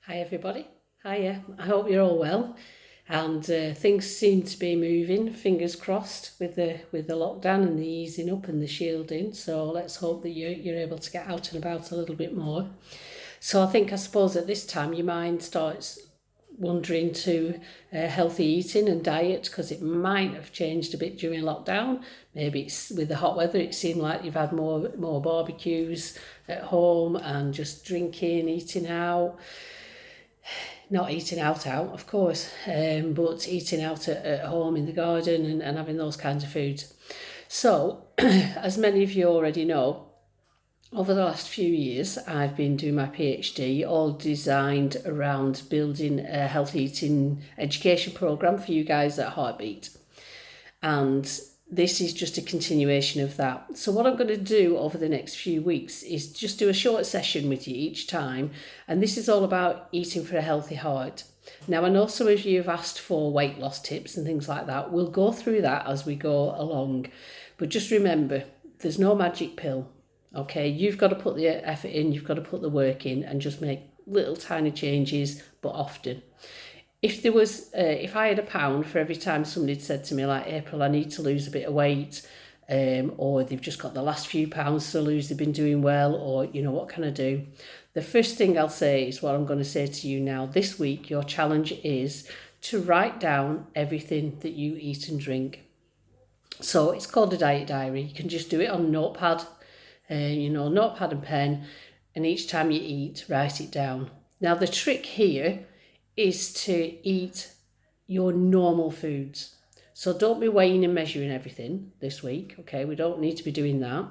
Hi everybody. Hiya. I hope you're all well, and things seem to be moving. Fingers crossed with the lockdown and the easing up and the shielding. So let's hope that you're able to get out and about a little bit more. So I suppose at this time your mind starts wandering to healthy eating and diet because it might have changed a bit during lockdown. Maybe it's with the hot weather. It seemed like you've had more barbecues at home and just drinking, eating out. Not eating out, of course, but eating out at home in the garden and having those kinds of foods. So, as many of you already know, over the last few years, I've been doing my PhD, all designed around building a healthy eating education program for you guys at Heartbeat. And this is just a continuation of that. So what I'm going to do over the next few weeks is just do a short session with you each time. And this is all about eating for a healthy heart. Now, I know some of you have asked for weight loss tips and things like that. We'll go through that as we go along. But just remember, there's no magic pill. Okay, you've got to put the effort in, you've got to put the work in and just make little tiny changes, but often. If I had £1 for every time somebody said to me, like, April, I need to lose a bit of weight, or they've just got the last few pounds to lose, they've been doing well, or, what can I do? The first thing I'll say is what I'm going to say to you now. This week, your challenge is to write down everything that you eat and drink. So it's called a diet diary. You can just do it on a notepad, notepad and pen, and each time you eat, write it down. Now, the trick here is to eat your normal foods. So don't be weighing and measuring everything this week, okay? We don't need to be doing that.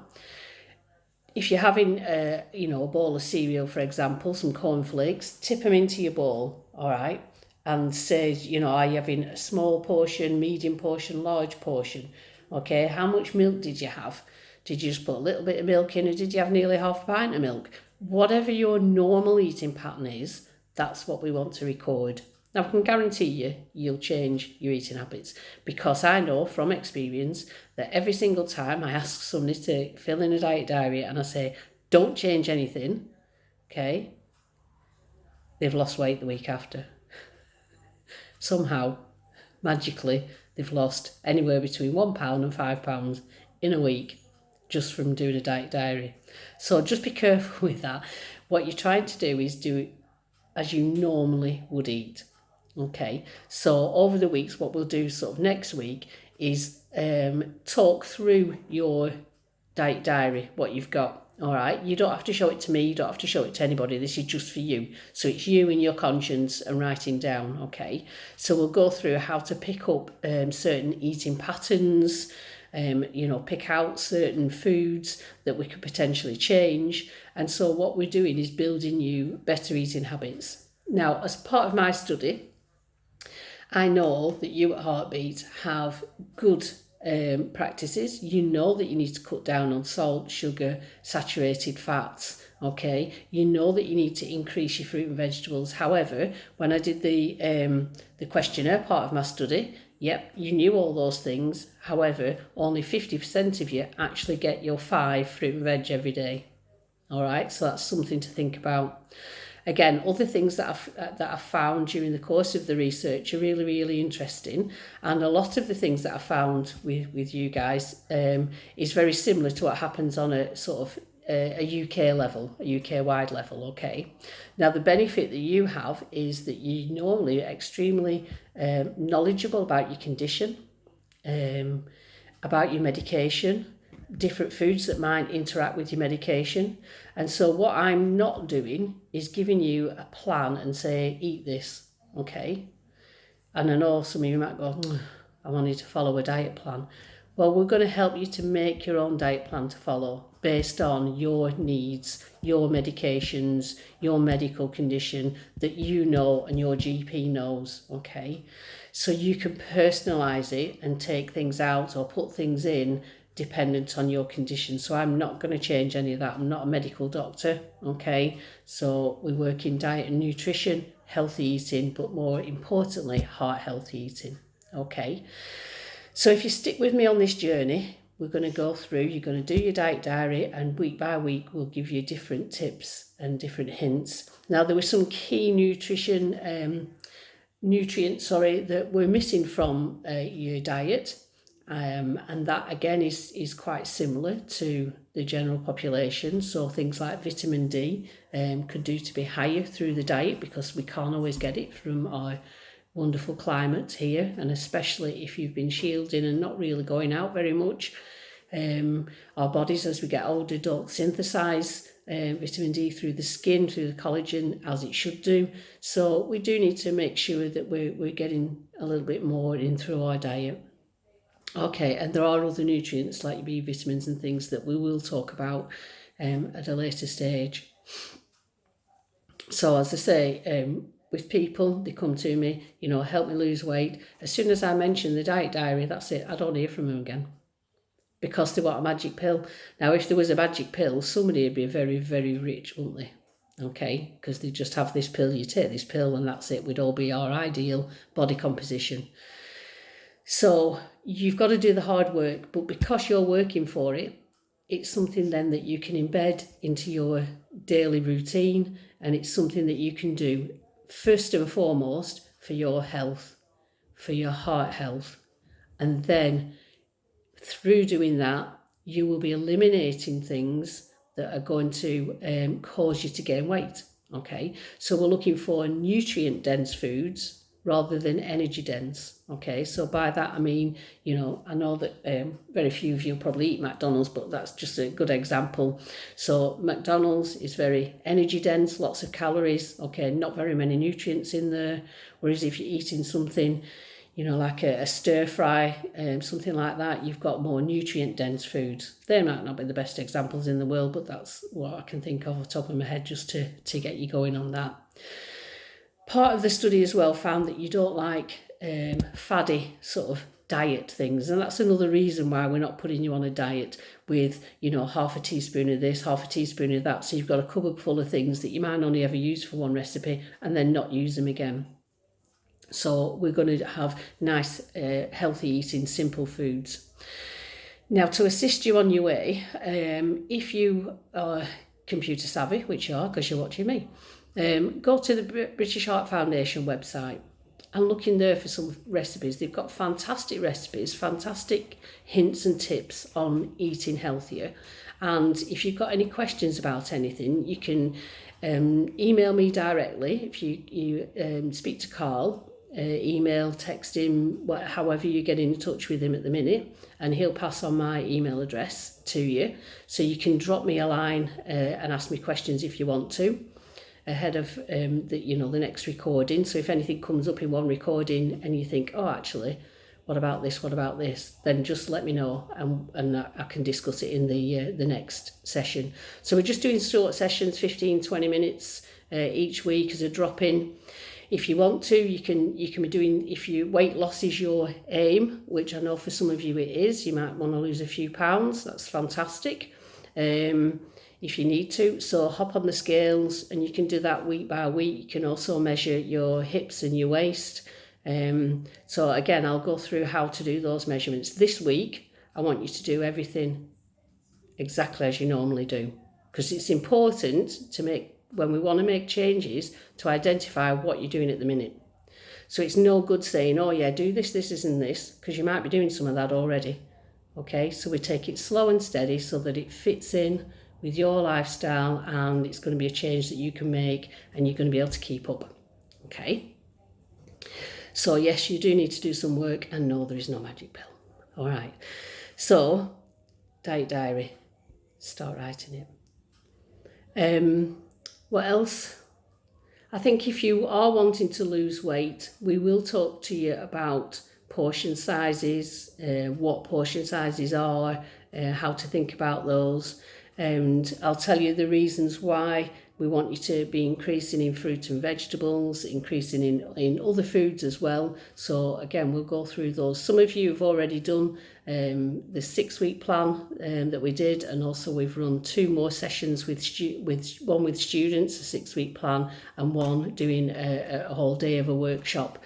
If you're having, a bowl of cereal, for example, some cornflakes, tip them into your bowl, all right? And say, are you having a small portion, medium portion, large portion? Okay, how much milk did you have? Did you just put a little bit of milk in, or did you have nearly half a pint of milk? Whatever your normal eating pattern is, that's what we want to record. Now, I can guarantee you'll change your eating habits, because I know from experience that every single time I ask somebody to fill in a diet diary and I say, don't change anything, okay, they've lost weight the week after. Somehow, magically, they've lost anywhere between £1 and £5 in a week just from doing a diet diary. So just be careful with that. What you're trying to do is do it as you normally would eat. Okay, so over the weeks, what we'll do sort of next week is talk through your diet diary, what you've got. All right, you don't have to show it to me, you don't have to show it to anybody. This is just for you. So it's you and your conscience and writing down. Okay, so we'll go through how to pick up certain eating patterns, pick out certain foods that we could potentially change. And so what we're doing is building you better eating habits. Now, as part of my study, I know that you at Heartbeat have good practices. You know that you need to cut down on salt, sugar, saturated fats. Okay, you know that you need to increase your fruit and vegetables. However, when I did the questionnaire part of my study, yep, you knew all those things. However, only 50% of you actually get your 5 fruit and veg every day. All right, so that's something to think about. Again, other things that I've found during the course of the research are really, really interesting. And a lot of the things that I found with you guys is very similar to what happens on a sort of a UK level, a UK-wide level, okay? Now, the benefit that you have is that you normally are extremely knowledgeable about your condition, about your medication, different foods that might interact with your medication. And so what I'm not doing is giving you a plan and say, eat this, okay? And I know some of you might go, I wanted to follow a diet plan. Well, we're going to help you to make your own diet plan to follow based on your needs, your medications, your medical condition that you know and your GP knows, okay? So you can personalise it and take things out or put things in dependent on your condition. So I'm not going to change any of that. I'm not a medical doctor, okay? So we work in diet and nutrition, healthy eating, but more importantly, heart healthy eating, okay? So if you stick with me on this journey, we're going to go through, you're going to do your diet diary, and week by week we'll give you different tips and different hints. Now, there were some key nutrients that we're missing from your diet, and that again is quite similar to the general population. So things like vitamin D could do to be higher through the diet, because we can't always get it from our wonderful climate here, and especially if you've been shielding and not really going out very much. Our bodies, as we get older, don't synthesize vitamin D through the skin, through the collagen, as it should do. So we do need to make sure that we're getting a little bit more in through our diet. Okay, and there are other nutrients like B vitamins and things that we will talk about at a later stage. So as I say, with people, they come to me, help me lose weight. As soon as I mention the diet diary, that's it. I don't hear from them again, because they want a magic pill. Now, if there was a magic pill, somebody would be very, very rich, wouldn't they? Okay, because they just have this pill, you take this pill and that's it. We'd all be our ideal body composition. So you've got to do the hard work, but because you're working for it, it's something then that you can embed into your daily routine, and it's something that you can do first and foremost for your health, for your heart health. And then through doing that, you will be eliminating things that are going to cause you to gain weight. Okay, so we're looking for nutrient dense foods rather than energy dense. Okay, so by that I mean, I know that very few of you probably eat McDonald's, but that's just a good example. So McDonald's is very energy dense, lots of calories, okay, not very many nutrients in there. Whereas if you're eating something, like a stir fry, something like that, you've got more nutrient dense foods. They might not be the best examples in the world, but that's what I can think of off the top of my head, just to get you going on that. Part of the study as well found that you don't like faddy sort of diet things, and that's another reason why we're not putting you on a diet with half a teaspoon of this, half a teaspoon of that. So you've got a cupboard full of things that you might only ever use for one recipe and then not use them again. So we're going to have nice, healthy eating, simple foods. Now, to assist you on your way, if you are computer savvy, which you are because you're watching me, go to the British Heart Foundation website and look in there for some recipes. They've got fantastic recipes, fantastic hints and tips on eating healthier. And if you've got any questions about anything, you can email me directly. If you speak to Carl, email, text him, however you get in touch with him at the minute, and he'll pass on my email address to you. So you can drop me a line and ask me questions if you want to, ahead of the next recording. So if anything comes up in one recording and you think, oh, actually, what about this, then just let me know, and I can discuss it in the next session. So we're just doing short sessions, 15-20 minutes each week as a drop-in. If you want to, you can be doing, if your weight loss is your aim, which I know for some of you it is, you might want to lose a few pounds, that's fantastic. If you need to, so hop on the scales, and you can do that week by week. You can also measure your hips and your waist. So again, I'll go through how to do those measurements. This week, I want you to do everything exactly as you normally do, because it's important to make, when we want to make changes, to identify what you're doing at the minute. So it's no good saying, oh yeah, do this, this, and this, because you might be doing some of that already. Okay, so we take it slow and steady so that it fits in with your lifestyle, and it's going to be a change that you can make and you're going to be able to keep up. Okay, so yes, you do need to do some work, and no, there is no magic pill. All right, so diet diary, start writing it. What else? I think if you are wanting to lose weight, we will talk to you about portion sizes, what portion sizes are, how to think about those. And I'll tell you the reasons why we want you to be increasing in fruit and vegetables, increasing in other foods as well. So again, we'll go through those. Some of you have already done the 6-week plan that we did, and also we've run 2 more sessions with one with students, a 6-week plan, and one doing a whole day of a workshop.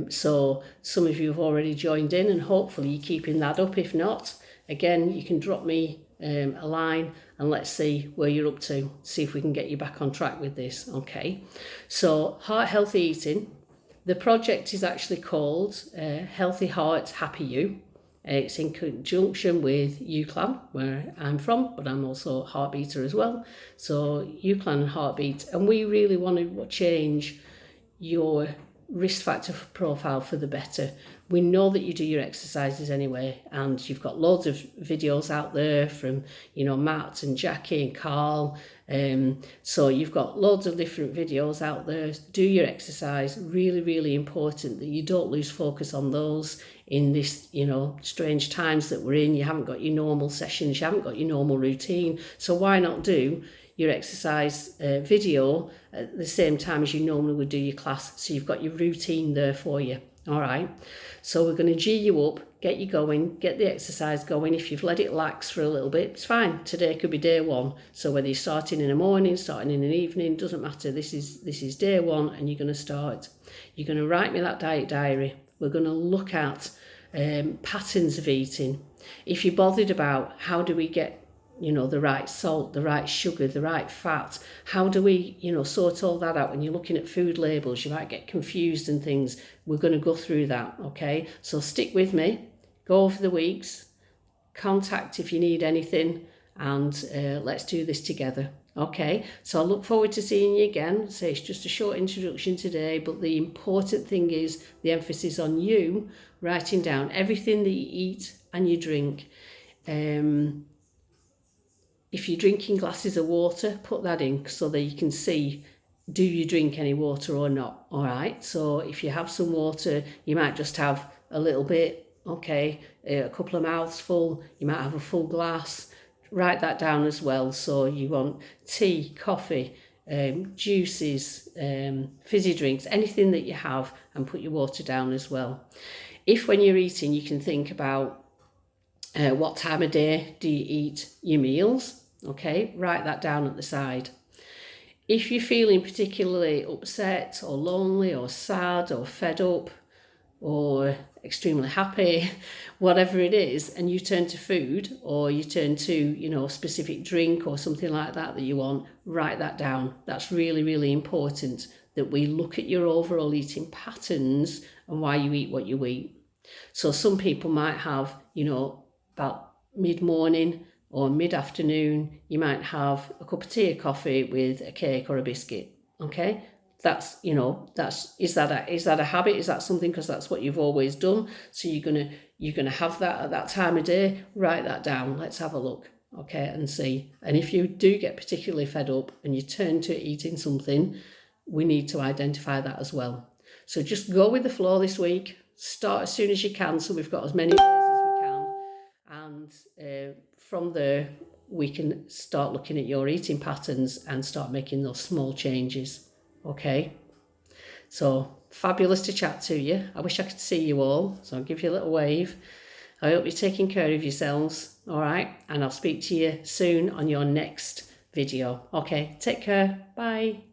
So some of you have already joined in, and hopefully you're keeping that up. If not, again, you can drop me a line and let's see where you're up to, see if we can get you back on track with this. Okay, so heart healthy eating. The project is actually called Healthy Heart, Happy You. It's in conjunction with UCLan, where I'm from, but I'm also a heartbeater as well. So UCLan and Heartbeat, and we really want to change your risk factor profile for the better. We know that you do your exercises anyway, and you've got loads of videos out there from, you know, Matt and Jackie and Carl. So you've got loads of different videos out there. Do your exercise. Really, really important that you don't lose focus on those in this, you know, strange times that we're in. You haven't got your normal sessions, you haven't got your normal routine. So why not do your exercise video at the same time as you normally would do your class, so you've got your routine there for you. All right, so we're going to G you up, get you going, get the exercise going. If you've let it lax for a little bit, it's fine. Today could be day one, so whether you're starting in the morning, starting in an evening, doesn't matter. This is day one, and you're going to start. You're going to write me that diet diary. We're going to look at patterns of eating. If you're bothered about how do we get, you know, the right salt, the right sugar, the right fat, how do we, you know, sort all that out? When you're looking at food labels, you might get confused and things. We're going to go through that, okay? So stick with me, go over the weeks, contact if you need anything, and let's do this together, okay? So I look forward to seeing you again. So it's just a short introduction today, but the important thing is the emphasis on you writing down everything that you eat and you drink. If you're drinking glasses of water, put that in so that you can see, do you drink any water or not? All right, so if you have some water, you might just have a little bit, okay, a couple of mouths full, you might have a full glass. Write that down as well. So you want tea, coffee, juices, fizzy drinks, anything that you have, and put your water down as well. If when you're eating, you can think about what time of day do you eat your meals? Okay, write that down at the side. If you're feeling particularly upset or lonely or sad or fed up or extremely happy, whatever it is, and you turn to food or you turn to, you know, a specific drink or something like that that you want, write that down. That's really, really important that we look at your overall eating patterns and why you eat what you eat. So some people might have, you know, about mid-morning or mid-afternoon, you might have a cup of tea or coffee with a cake or a biscuit, okay? That's, you know, is that a habit? Is that something because that's what you've always done? So you're gonna have that at that time of day. Write that down. Let's have a look, okay, and see. And if you do get particularly fed up and you turn to eating something, we need to identify that as well. So just go with the flow this week. Start as soon as you can, so we've got as many days as we can, and from there we can start looking at your eating patterns and start making those small changes. Okay, so fabulous to chat to you. I wish I could see you all, so I'll give you a little wave. I hope you're taking care of yourselves, all right, and I'll speak to you soon on your next video. Okay, take care, bye.